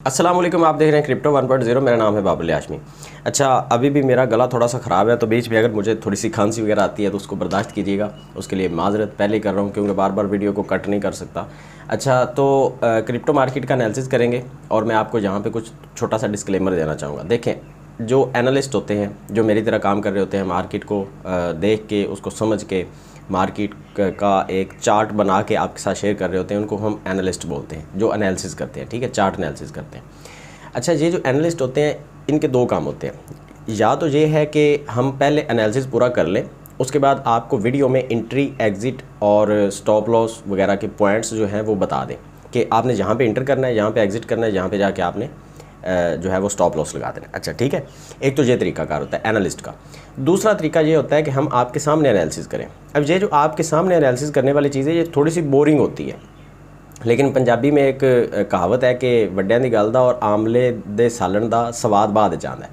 अस्सलाम वालेकुम, आप देख रहे हैं क्रिप्टो 1.0। मेरा नाम है बाबुल हाशमी। अच्छा, अभी भी मेरा गला थोड़ा सा ख़राब है, तो बीच में अगर मुझे थोड़ी सी खांसी वगैरह आती है तो उसको बर्दाश्त कीजिएगा। उसके लिए माजरत पहले ही कर रहा हूँ क्योंकि बार बार वीडियो को कट नहीं कर सकता। अच्छा, तो क्रिप्टो मार्केट का एनालिसिस करेंगे और मैं आपको यहाँ पर कुछ छोटा सा डिस्क्लेमर देना चाहूँगा। देखें, जो एनालिस्ट होते हैं, जो मेरी तरह काम कर रहे होते हैं, मार्केट को देख के, उसको समझ के, मार्केट का एक चार्ट बना के आपके साथ शेयर कर रहे होते हैं, उनको हम एनालिस्ट बोलते हैं, जो एनालिसिस करते हैं। ठीक है, चार्ट एनालिसिस करते हैं। अच्छा, ये जो एनालिस्ट होते हैं, इनके दो काम होते हैं। या तो ये है कि हम पहले एनालिसिस पूरा कर लें, उसके बाद आपको वीडियो में एंट्री, एग्ज़िट और स्टॉप लॉस वगैरह के पॉइंट्स जो हैं वो बता दें कि आपने जहाँ पे इंटर करना है, यहाँ पे एग्ज़िट करना है, यहाँ पे जाके आपने जो है वो स्टॉप लॉस लगा देना। अच्छा, ठीक है, एक तो ये तरीकाकार होता है एनालिस्ट का। दूसरा तरीका ये होता है कि हम आपके सामने एनालिसिस करें। अब ये जो आपके सामने एनालिसिस करने वाली चीज़ है, ये थोड़ी सी बोरिंग होती है, लेकिन पंजाबी में एक कहावत है कि वड्डियां दी गल दा और आमले दे सालन दा स्वाद बाद जांदा है।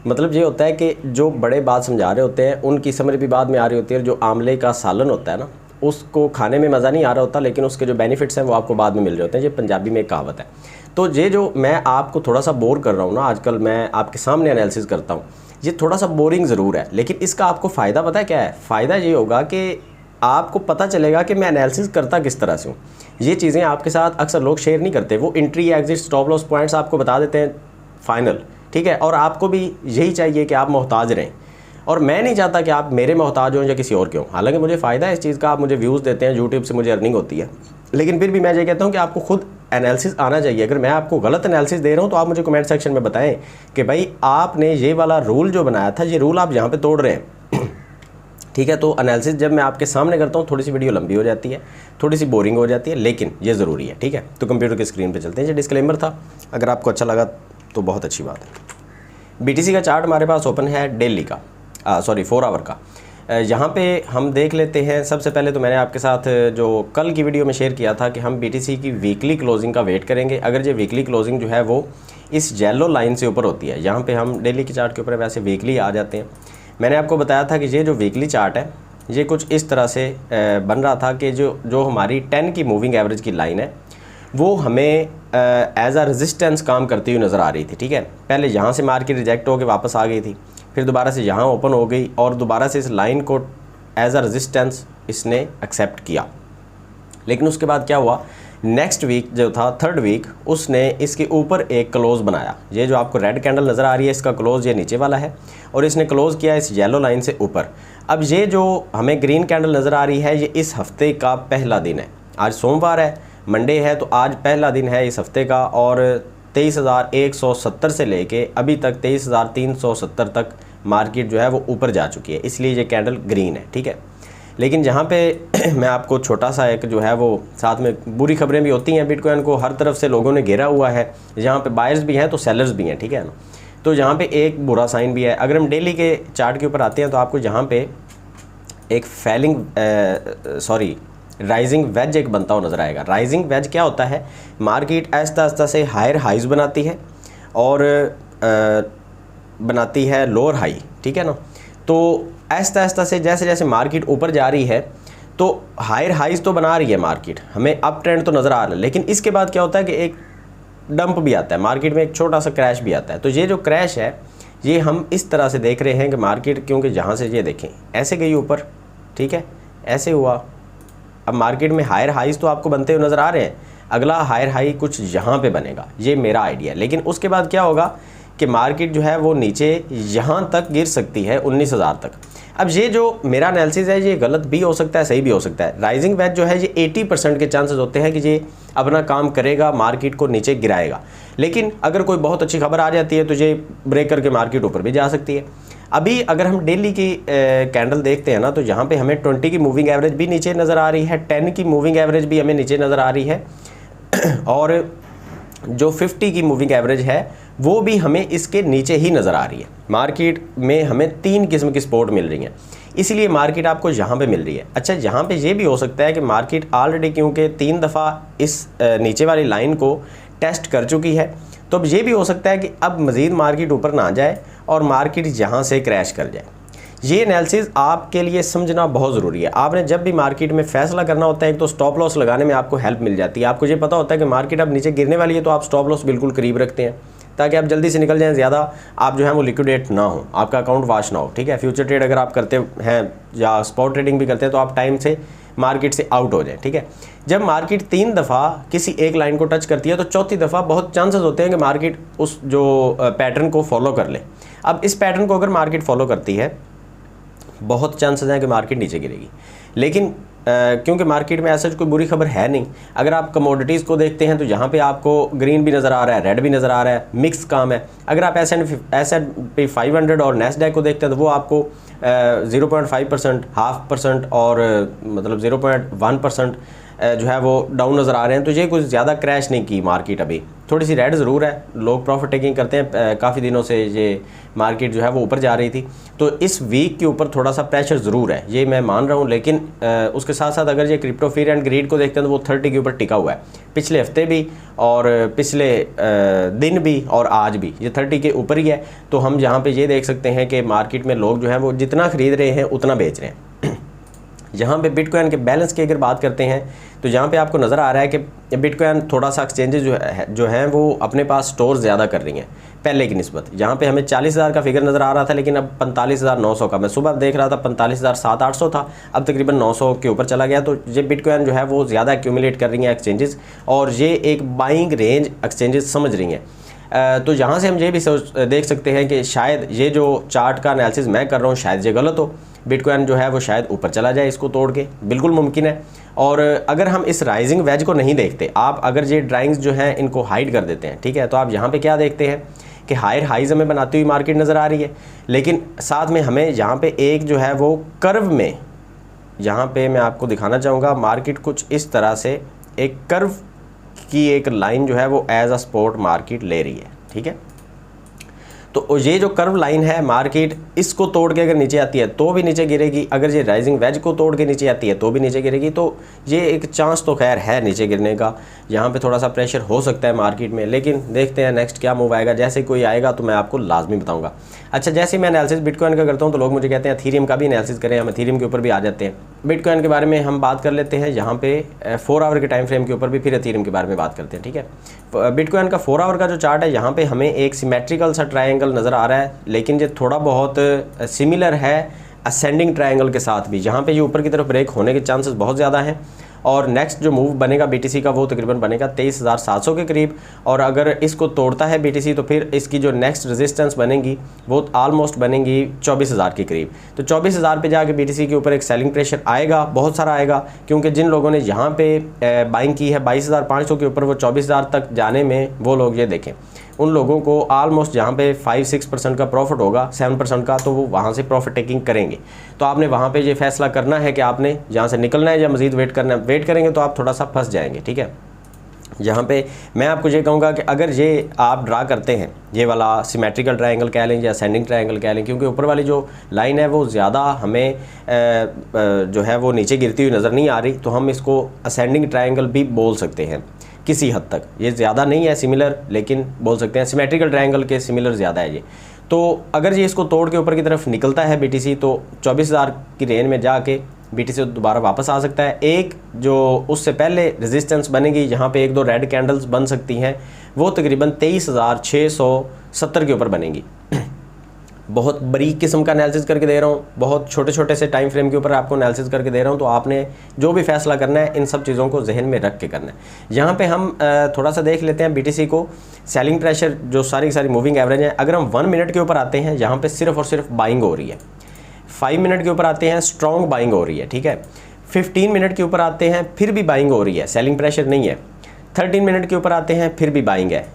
मतलब ये होता है कि जो बड़े बात समझा रहे होते हैं उनकी समझ भी बाद में आ रही होती है, और जो आमले का सालन होता है ना, उसको खाने में मज़ा नहीं आ रहा होता, लेकिन उसके जो बेनिफिट्स हैं वो आपको बाद में मिल रहे होते हैं। ये पंजाबी में एक कहावत है। तो ये जो मैं आपको थोड़ा सा बोर कर रहा हूँ ना, आजकल मैं आपके सामने एनालिसिस करता हूँ, ये थोड़ा सा बोरिंग ज़रूर है, लेकिन इसका आपको फ़ायदा पता है क्या है? फ़ायदा ये होगा कि आपको पता चलेगा कि मैं एनालिसिस करता किस तरह से हूँ। ये चीज़ें आपके साथ अक्सर लोग शेयर नहीं करते। वो entry, exit, stop loss points आपको बता देते हैं फाइनल, ठीक है। और आपको भी यही चाहिए कि आप मोहताज रहें, और मैं नहीं चाहता कि आप मेरे मोहताज हों या किसी और के हों। हालांकि मुझे फ़ायदा है इस चीज़ का, आप मुझे व्यूज़ देते हैं, यूट्यूब से मुझे अर्निंग होती है, लेकिन फिर भी मैं ये कहता हूँ कि आपको खुद एनालिसिस आना चाहिए। अगर मैं आपको गलत एनालिसिस दे रहा हूँ तो आप मुझे कमेंट सेक्शन में बताएं कि भाई आपने ये वाला रूल जो बनाया था, ये रूल आप यहाँ पे तोड़ रहे हैं। ठीक है, तो एनालिसिस जब मैं आपके सामने करता हूँ, थोड़ी सी वीडियो लंबी हो जाती है, थोड़ी सी बोरिंग हो जाती है, लेकिन ये ज़रूरी है। ठीक है, तो कंप्यूटर की स्क्रीन पर चलते हैं। ये डिस्क्लेमर था, अगर आपको अच्छा लगा तो बहुत अच्छी बात है। BTC का चार्ट हमारे पास ओपन है डेली का, 4 आवर का। यहाँ पे हम देख लेते हैं। सबसे पहले तो मैंने आपके साथ जो कल की वीडियो में शेयर किया था कि हम BTC की वीकली क्लोजिंग का वेट करेंगे। अगर ये वीकली क्लोजिंग जो है वो इस येलो लाइन से ऊपर होती है, यहाँ पे हम डेली के चार्ट के ऊपर वैसे वीकली आ जाते हैं। मैंने आपको बताया था कि ये जो वीकली चार्ट है, ये कुछ इस तरह से बन रहा था कि जो हमारी 10 की मूविंग एवरेज की लाइन है वो हमें एज अ रेजिस्टेंस काम करती हुई नज़र आ रही थी। ठीक है, पहले यहाँ से मार्केट रिजेक्ट होकर वापस आ गई थी, फिर दोबारा से यहाँ ओपन हो गई, और दोबारा से इस लाइन को एज अ रेजिस्टेंस इसने एक्सेप्ट किया। लेकिन उसके बाद क्या हुआ, नेक्स्ट वीक जो था, थर्ड वीक, उसने इसके ऊपर एक क्लोज बनाया। ये जो आपको रेड कैंडल नज़र आ रही है, इसका क्लोज ये नीचे वाला है, और इसने क्लोज़ किया इस येलो लाइन से ऊपर। अब ये जो हमें ग्रीन कैंडल नज़र आ रही है, ये इस हफ्ते का पहला दिन है। आज सोमवार है, मंडे है, तो आज पहला दिन है इस हफ्ते का, और 23,170 से लेके अभी तक 23,370 तक मार्केट जो है वो ऊपर जा चुकी है, इसलिए ये कैंडल ग्रीन है। ठीक है, लेकिन जहाँ पे मैं आपको छोटा सा एक जो है वो साथ में बुरी खबरें भी होती हैं। बिटकॉइन को हर तरफ से लोगों ने घेरा हुआ है, जहाँ पे बायर्स भी हैं तो सेलर्स भी हैं। ठीक है ना, तो यहाँ पे एक बुरा साइन भी है। अगर हम डेली के चार्ट के ऊपर आते हैं तो आपको यहाँ पे एक राइजिंग वेज एक बनता हुआ नज़र आएगा। राइजिंग वेज क्या होता है, मार्केट आहिस्ता आहिस्ता से हायर हाइज बनाती है और बनाती है लोअर हाई। ठीक है ना, तो आहिस्ता आहिस्ता से जैसे जैसे मार्केट ऊपर जा रही है तो हायर हाइज तो बना रही है मार्केट, हमें अप ट्रेंड तो नज़र आ रहा है, लेकिन इसके बाद क्या होता है कि एक डंप भी आता है मार्केट में, एक छोटा सा क्रैश भी आता है। तो ये जो क्रैश है, ये हम इस तरह से देख रहे हैं कि मार्केट, क्योंकि जहाँ से ये देखें ऐसे गई ऊपर, ठीक है, ऐसे हुआ। अब मार्केट में हायर हाइज तो आपको बनते हुए नज़र आ रहे हैं, अगला हायर हाई कुछ यहाँ पे बनेगा, ये मेरा आइडिया। लेकिन उसके बाद क्या होगा कि मार्केट जो है वो नीचे यहाँ तक गिर सकती है, 19,000 तक। अब ये जो मेरा एनालिसिस है, ये गलत भी हो सकता है, सही भी हो सकता है। राइजिंग वेज जो है ये 80% के चांसेस होते हैं कि ये अपना काम करेगा, मार्केट को नीचे गिराएगा। लेकिन अगर कोई बहुत अच्छी खबर आ जाती है तो ये ब्रेक करके मार्केट ऊपर भी जा सकती है। अभी अगर हम डेली की कैंडल देखते हैं ना, तो यहाँ पे हमें 20 की मूविंग एवरेज भी नीचे नज़र आ रही है, 10 की मूविंग एवरेज भी हमें नीचे नज़र आ रही है, और जो 50 की मूविंग एवरेज है वो भी हमें इसके नीचे ही नज़र आ रही है। मार्केट में हमें 3 किस्म की सपोर्ट मिल रही है, इसीलिए मार्केट आपको यहाँ पे मिल रही है। अच्छा, यहाँ पे ये भी हो सकता है कि मार्केट ऑलरेडी क्योंकि 3 दफ़ा इस नीचे वाली लाइन को टेस्ट कर चुकी है, तो अब ये भी हो सकता है कि अब मज़ीद मार्केट ऊपर ना जाए और मार्केट यहाँ से क्रैश कर जाए। ये एनालिसिस आपके लिए समझना बहुत ज़रूरी है। आपने जब भी मार्केट में फैसला करना होता है, एक तो स्टॉप लॉस लगाने में आपको हेल्प मिल जाती है। आपको ये पता होता है कि मार्केट अब नीचे गिरने वाली है, तो आप स्टॉप लॉस बिल्कुल करीब रखते हैं ताकि आप जल्दी से निकल जाएं, ज़्यादा आप जो है वो लिक्विडेट ना हो, आपका अकाउंट वॉश ना हो, ठीक है। फ्यूचर ट्रेड अगर आप करते हैं या स्पॉट ट्रेडिंग भी करते हैं तो आप टाइम से मार्केट से आउट हो जाए, ठीक है। जब मार्केट 3 दफ़ा किसी एक लाइन को टच करती है तो चौथी दफ़ा बहुत चांसेस होते हैं कि मार्केट उस जो पैटर्न को फॉलो कर ले। अब इस पैटर्न को अगर मार्केट फॉलो करती है, बहुत चांसेस हैं कि मार्केट नीचे गिरेगी, लेकिन क्योंकि मार्केट में ऐसा कोई बुरी खबर है नहीं। अगर आप कमोडिटीज़ को देखते हैं तो यहाँ पे आपको ग्रीन भी नज़र आ रहा है, रेड भी नज़र आ रहा है, मिक्स काम है। अगर आप S&P 500 और नैस्डैक को देखते हैं तो वो आपको 0.5%, 0.5% और मतलब 0.1% जो है वो डाउन नज़र आ रहे हैं। तो ये कुछ ज़्यादा क्रैश नहीं की मार्केट, अभी थोड़ी सी रेड ज़रूर है, लोग प्रॉफिट टेकिंग करते हैं। काफ़ी दिनों से ये मार्केट जो है वो ऊपर जा रही थी, तो इस वीक के ऊपर थोड़ा सा प्रेशर ज़रूर है, ये मैं मान रहा हूँ। लेकिन उसके साथ साथ अगर ये क्रिप्टो फियर एंड ग्रीड को देखते हैं तो वो 30 के ऊपर टिका हुआ है, पिछले हफ्ते भी और पिछले दिन भी और आज भी ये 30 के ऊपर ही है। तो हम यहाँ पे ये देख सकते हैं कि मार्केट में लोग जो हैं वो जितना ख़रीद रहे हैं उतना बेच रहे हैं। यहाँ पे बिटकॉइन के बैलेंस की अगर बात करते हैं तो यहाँ पे आपको नज़र आ रहा है कि बिटकॉइन थोड़ा सा एक्सचेंजेस जो हैं वो अपने पास स्टोर ज़्यादा कर रही हैं पहले की निस्बत। यहाँ पे हमें 40,000 का फिगर नज़र आ रहा था, लेकिन अब 45,900 का, मैं सुबह देख रहा था 45,700-800 था, अब तकरीबन 900 के ऊपर चला गया। तो ये बिटकॉइन जो है वो ज़्यादा एक्यूमुलेट कर रही हैं एक्सचेंजेस, और ये एक बाइंग रेंज एक्सचेंजेस समझ रही हैं। तो यहाँ से हम ये भी देख सकते हैं कि शायद ये जो चार्ट का एनालिसिस मैं कर रहा हूँ शायद ये गलत हो, बिटकॉइन जो है वो शायद ऊपर चला जाए इसको तोड़ के, बिल्कुल मुमकिन है। और अगर हम इस राइजिंग वेज को नहीं देखते, आप अगर ये ड्राइंग्स जो हैं इनको हाइड कर देते हैं, ठीक है, तो आप यहाँ पे क्या देखते हैं कि हायर हाइज हमें बनाती हुई मार्केट नज़र आ रही है, लेकिन साथ में हमें यहाँ पे एक जो है वो कर्व में, यहाँ पे मैं आपको दिखाना चाहूँगा मार्केट कुछ इस तरह से एक कर्व की एक लाइन जो है वो एज अ सपोर्ट मार्केट ले रही है, ठीक है। तो ये जो कर्व लाइन है मार्केट इसको तोड़ के अगर नीचे आती है तो भी नीचे गिरेगी, अगर ये राइजिंग वेज को तोड़ के नीचे आती है तो भी नीचे गिरेगी। तो ये एक चांस तो खैर है नीचे गिरने का, यहाँ पे थोड़ा सा प्रेशर हो सकता है मार्केट में, लेकिन देखते हैं नेक्स्ट क्या मूव आएगा। जैसे कोई आएगा तो मैं आपको लाजमी बताऊँगा। अच्छा, जैसे मैं एनालिसिस बिटकॉइन का करता हूँ तो लोग मुझे कहते हैं एथेरियम का भी एनालिसिस करें, हम एथेरियम के ऊपर भी आ जाते हैं। बिटकॉइन के बारे में हम बात कर लेते हैं, यहाँ पे 4 आवर के टाइम फ्रेम के ऊपर भी फिर एथेरियम के बारे में बात करते हैं, ठीक है। बिटकॉइन का 4 आवर का जो चार्ट है, यहाँ पे हमें एक सिमेट्रिकल सा ट्रायंगल नज़र आ रहा है, लेकिन ये थोड़ा बहुत सिमिलर है असेंडिंग ट्रायंगल के साथ भी, जहाँ पे ये ऊपर की तरफ ब्रेक होने के चांसेस बहुत ज़्यादा हैं। और नेक्स्ट जो मूव बनेगा BTC का वो तकरीबन बनेगा 23,700 के करीब, और अगर इसको तोड़ता है BTC तो फिर इसकी जो नेक्स्ट रेजिस्टेंस बनेगी वो आलमोस्ट बनेगी 24,000 के करीब। तो 24,000 पे जाके BTC के ऊपर एक सेलिंग प्रेशर आएगा, बहुत सारा आएगा, क्योंकि जिन लोगों ने यहाँ पे बाइंग की है 22,500 के ऊपर, वो 24,000 तक जाने में वो लोग ये देखें उन लोगों को आलमोस्ट जहाँ पे 5-6% का प्रॉफिट होगा, 7% का, तो वो वहाँ से प्रॉफिट टेकिंग करेंगे। तो आपने वहाँ पे ये फैसला करना है कि आपने यहाँ से निकलना है या मज़ीद वेट करना है। वेट करेंगे तो आप थोड़ा सा फंस जाएंगे, ठीक है। यहाँ पे मैं आपको ये कहूँगा कि अगर ये आप ड्रा करते हैं, ये वाला सिमेट्रिकल ट्रायंगल कह लें या असेंडिंग ट्रायंगल कह लें, क्योंकि ऊपर वाली जो लाइन है वो ज़्यादा हमें जो है वो नीचे गिरती हुई नज़र नहीं आ रही, तो हम इसको असेंडिंग ट्रायंगल भी बोल सकते हैं किसी हद तक। ये ज़्यादा नहीं है सिमिलर, लेकिन बोल सकते हैं सिमेट्रिकल ट्रायंगल के सिमिलर ज़्यादा है ये। तो अगर ये इसको तोड़ के ऊपर की तरफ निकलता है BTC तो 24,000 की रेंज में जाके BTC दोबारा वापस आ सकता है। एक जो उससे पहले रेजिस्टेंस बनेगी, यहाँ पे 1-2 रेड कैंडल्स बन सकती हैं, वो तकरीबन 23,670 के ऊपर बनेंगी। बहुत बरीक किस्म का एनालिसिस करके दे रहा हूँ, बहुत छोटे छोटे से टाइम फ्रेम के ऊपर आपको एनालिसिस करके दे रहा हूँ, तो आपने जो भी फैसला करना है इन सब चीज़ों को जहन में रख के करना है। यहाँ पे हम थोड़ा सा देख लेते हैं BTC को, सेलिंग प्रेशर जो सारी की सारी मूविंग एवरेज है। अगर हम 1 मिनट के ऊपर आते हैं, यहाँ पे सिर्फ और सिर्फ बाइंग हो रही है। 5 मिनट के ऊपर आते हैं, स्ट्रॉन्ग बाइंग हो रही है, ठीक है। 15 मिनट के ऊपर आते हैं, फिर भी बाइंग हो रही है, सेलिंग प्रेशर नहीं है। 13 मिनट के ऊपर आते हैं, फिर भी बाइंग है।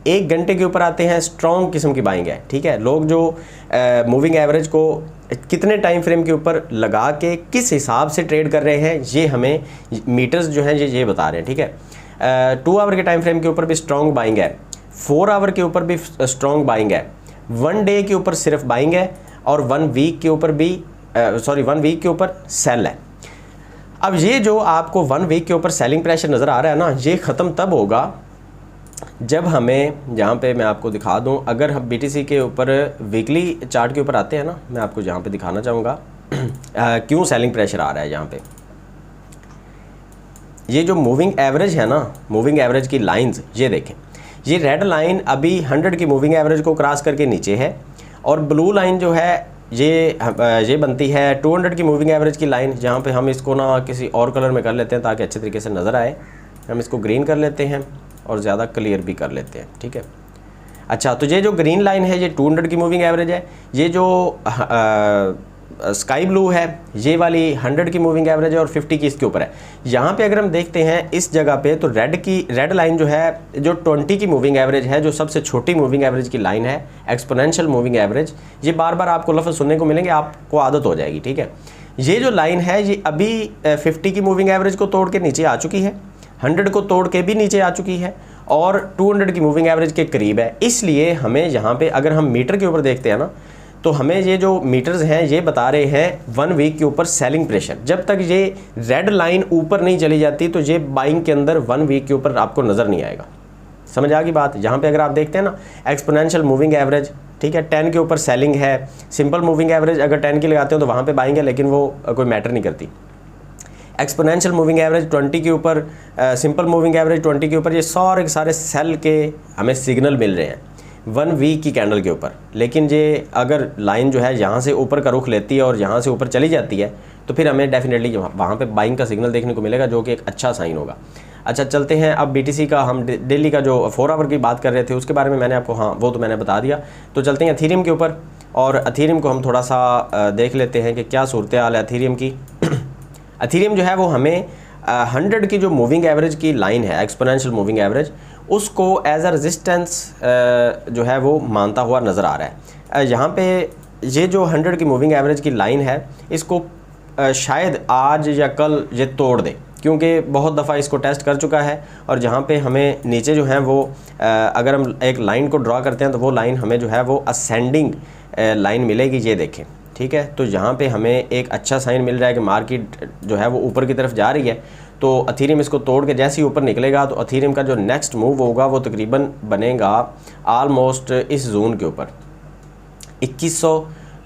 1 घंटे के ऊपर आते हैं, स्ट्रॉन्ग किस्म की बाइंग है, ठीक है। लोग जो मूविंग एवरेज को कितने टाइम फ्रेम के ऊपर लगा के किस हिसाब से ट्रेड कर रहे हैं, ये हमें मीटर्स जो हैं ये बता रहे हैं, ठीक है। 2 आवर के टाइम फ्रेम के ऊपर भी स्ट्रॉन्ग बाइंग है, 4 आवर के ऊपर भी स्ट्रॉन्ग बाइंग है, 1 डे के ऊपर सिर्फ बाइंग है, और 1 वीक के ऊपर भी 1 वीक के ऊपर सेल है। अब ये जो आपको 1 वीक के ऊपर सेलिंग प्रेशर नज़र आ रहा है ना, ये ख़त्म तब होगा जब हमें यहाँ पे मैं आपको दिखा दूँ, अगर हम BTC के ऊपर वीकली चार्ट के ऊपर आते हैं ना, मैं आपको यहाँ पे दिखाना चाहूँगा क्यों सेलिंग प्रेशर आ रहा है। यहाँ पे ये जो मूविंग एवरेज है ना, मूविंग एवरेज की लाइंस ये देखें, ये रेड लाइन अभी 100 की मूविंग एवरेज को क्रॉस करके नीचे है, और ब्लू लाइन जो है ये बनती है 200 की मूविंग एवरेज की लाइन। जहाँ पे हम इसको ना किसी और कलर में कर लेते हैं ताकि अच्छे तरीके से नज़र आए। हम इसको ग्रीन कर लेते हैं और ज़्यादा क्लियर भी कर लेते हैं, ठीक है। अच्छा, तो ये जो ग्रीन लाइन है ये 200 की मूविंग एवरेज है। ये जो स्काई ब्लू है ये वाली 100 की मूविंग एवरेज है और 50 की इसके ऊपर है। यहाँ पे अगर हम देखते हैं इस जगह पे, तो रेड लाइन जो है, जो 20 की मूविंग एवरेज है, जो सबसे छोटी मूविंग एवरेज की लाइन है, एक्सपोनेंशियल मूविंग एवरेज, ये बार बार आपको लफ्ज़ सुनने को मिलेंगे, आपको आदत हो जाएगी, ठीक है। ये जो लाइन है ये अभी 50 की मूविंग एवरेज को तोड़ के नीचे आ चुकी है, 100 को तोड़ के भी नीचे आ चुकी है और 200 की मूविंग एवरेज के करीब है। इसलिए हमें यहाँ पे अगर हम मीटर के ऊपर देखते हैं ना, तो हमें ये जो मीटर्स हैं ये बता रहे हैं 1 वीक के ऊपर सेलिंग प्रेशर। जब तक ये रेड लाइन ऊपर नहीं चली जाती तो ये बाइंग के अंदर 1 वीक के ऊपर आपको नज़र नहीं आएगा। समझ आ गई बात। यहाँ पे अगर आप देखते हैं ना, एक्सपोनेंशियल मूविंग एवरेज, ठीक है, 10 के ऊपर सेलिंग है। सिंपल मूविंग एवरेज अगर 10 की लगाते हो तो वहाँ पे बाइंग है, लेकिन वो कोई मैटर नहीं करती। एक्सपोनेंशियल मूविंग एवरेज 20 के ऊपर, सिंपल मूविंग एवरेज 20 के ऊपर, ये सारे सेल के हमें सिग्नल मिल रहे हैं 1 वीक की कैंडल के ऊपर। लेकिन ये अगर लाइन जो है यहाँ से ऊपर का रुख लेती है और यहाँ से ऊपर चली जाती है तो फिर हमें डेफिनेटली वहाँ पे बाइंग का सिग्नल देखने को मिलेगा, जो कि एक अच्छा साइन होगा। अच्छा, चलते हैं अब BTC का, हम डेली का जो 4 आवर की बात कर रहे थे उसके बारे में मैंने आपको, हाँ वो तो मैंने बता दिया। तो चलते हैं एथेरियम के ऊपर, और एथेरियम को हम थोड़ा सा देख लेते हैं कि क्या सूरत हाल है एथेरियम की। एथेरियम जो है वो हमें 100 की जो मूविंग एवरेज की लाइन है, एक्सपोनेंशियल मूविंग एवरेज, उसको एज अ रेजिस्टेंस जो है वो मानता हुआ नज़र आ रहा है। यहाँ पे ये जो 100 की मूविंग एवरेज की लाइन है, इसको शायद आज या कल ये तोड़ दे, क्योंकि बहुत दफ़ा इसको टेस्ट कर चुका है। और जहाँ पे हमें नीचे जो है वो अगर हम एक लाइन को ड्रा करते हैं तो वो लाइन हमें जो है वो असेंडिंग लाइन मिलेगी, ये देखें, ठीक है। तो यहाँ पे हमें एक अच्छा साइन मिल रहा है कि मार्केट जो है वो ऊपर की तरफ जा रही है। तो एथेरियम इसको तोड़ के जैसे ही ऊपर निकलेगा तो एथेरियम का जो नेक्स्ट मूव होगा वो तकरीबन बनेगा आलमोस्ट इस जोन के ऊपर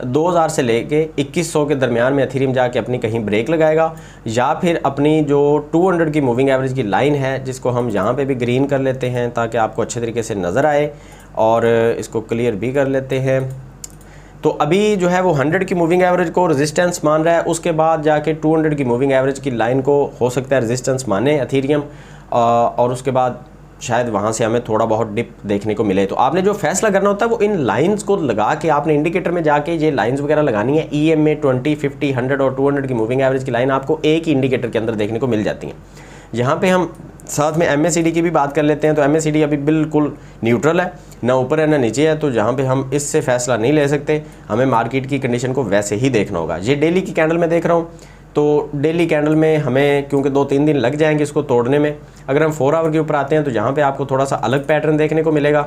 2000 से लेके 2100 के दरमियान में एथेरियम जाके अपनी कहीं ब्रेक लगाएगा, या फिर अपनी जो 200 की मूविंग एवरेज की लाइन है, जिसको हम यहाँ पे भी ग्रीन कर लेते हैं ताकि आपको अच्छे तरीके से नज़र आए, और इसको क्लियर भी कर लेते हैं। तो अभी जो है वो 100 की मूविंग एवरेज को रेजिस्टेंस मान रहा है, उसके बाद जाके 200 की मूविंग एवरेज की लाइन को हो सकता है रेजिस्टेंस माने एथेरियम, और उसके बाद शायद वहाँ से हमें थोड़ा बहुत डिप देखने को मिले। तो आपने जो फैसला करना होता है वो इन लाइंस को लगा के, आपने इंडिकेटर में जाके ये लाइंस वगैरह लगानी है। EMA 20, 50, 100 और 200 की मूविंग एवरेज की लाइन आपको एक ही इंडिकेटर के अंदर देखने को मिल जाती हैं। यहाँ पे हम साथ में MACD की भी बात कर लेते हैं। तो MACD अभी बिल्कुल न्यूट्रल है, ना ऊपर है ना नीचे है, तो जहाँ पे हम इससे फ़ैसला नहीं ले सकते, हमें मार्केट की कंडीशन को वैसे ही देखना होगा। ये डेली की कैंडल में देख रहा हूँ, तो डेली कैंडल में हमें क्योंकि 2-3 दिन लग जाएंगे इसको तोड़ने में। अगर हम 4 आवर के ऊपर आते हैं तो यहाँ पे आपको थोड़ा सा अलग पैटर्न देखने को मिलेगा,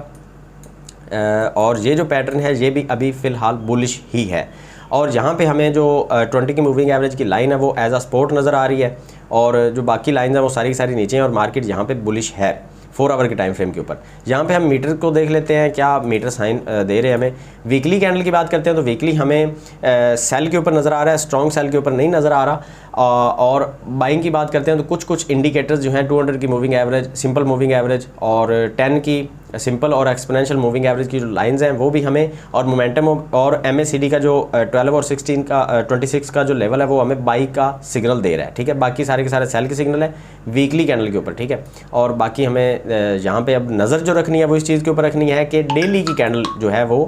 और ये जो पैटर्न है ये भी अभी फ़िलहाल बुलिश ही है। और यहाँ पे हमें जो 20 की मूविंग एवरेज की लाइन है वो एज अ सपोर्ट नज़र आ रही है, और जो बाकी लाइन है वो सारी की सारी नीचे हैं, और मार्केट यहाँ पे बुलिश है 4 आवर के टाइम फ्रेम के ऊपर। यहाँ पे हम मीटर को देख लेते हैं, क्या मीटर साइन दे रहे हैं हमें। वीकली कैंडल की बात करते हैं तो वीकली हमें सेल के ऊपर नज़र आ रहा है, स्ट्रॉन्ग सेल के ऊपर नहीं नज़र आ रहा। और बाइंग की बात करते हैं तो कुछ इंडिकेटर्स जो हैं 200 की moving average, simple moving average और 10 की सिंपल और एक्सपोनेंशियल मूविंग एवरेज की जो लाइंस हैं वो भी हमें, और मोमेंटम और MACD का जो 12 और 16 का 26 का जो लेवल है वो हमें बाई का सिग्नल दे रहा है, ठीक है। बाकी सारे के सारे सेल के सिग्नल है वीकली कैंडल के ऊपर, ठीक है। और बाकी हमें यहाँ पे अब नज़र जो रखनी है वो इस चीज़ के ऊपर रखनी है कि डेली की कैंडल जो है वो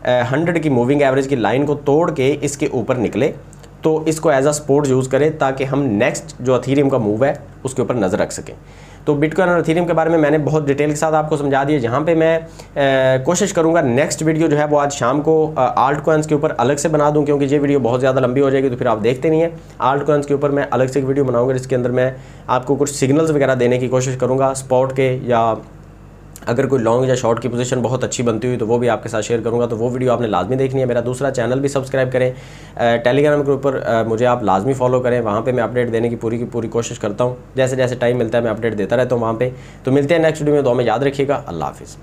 100 की मूविंग एवरेज की लाइन को तोड़ के इसके ऊपर निकले, तो इसको एज अ सपोर्ट यूज़ करें ताकि हम नेक्स्ट जो एथेरियम का मूव है उसके ऊपर नज़र रख सकें। तो बिटकॉइन और एथेरियम के बारे में मैंने बहुत डिटेल के साथ आपको समझा दिया। जहाँ पे मैं कोशिश करूँगा नेक्स्ट वीडियो जो है वो आज शाम को आल्ट कॉइन्स के ऊपर अलग से बना दूँ, क्योंकि ये वीडियो बहुत ज़्यादा लंबी हो जाएगी तो फिर आप देखते नहीं है। आल्ट कॉइन्स के ऊपर मैं अलग से एक वीडियो बनाऊँगा जिसके अंदर मैं आपको कुछ सिग्नल्स वगैरह देने की कोशिश करूँगा, स्पॉट के या अगर कोई लॉन्ग या शॉर्ट की पोजीशन बहुत अच्छी बनती हुई तो वो भी आपके साथ शेयर करूँगा, तो वो वीडियो आपने लाजमी देखनी है। मेरा दूसरा चैनल भी सब्सक्राइब करें, टेलीग्राम ग्रुप पर मुझे आप लाजमी फॉलो करें, वहाँ पे मैं अपडेट देने की पूरी कोशिश करता हूँ। जैसे जैसे टाइम मिलता है मैं अपडेट देता रहता हूँ वहाँ पे। तो मिलते हैं नेक्स्ट वीडियो में, दुआ में याद रखिएगा। अल्लाह हाफिज़।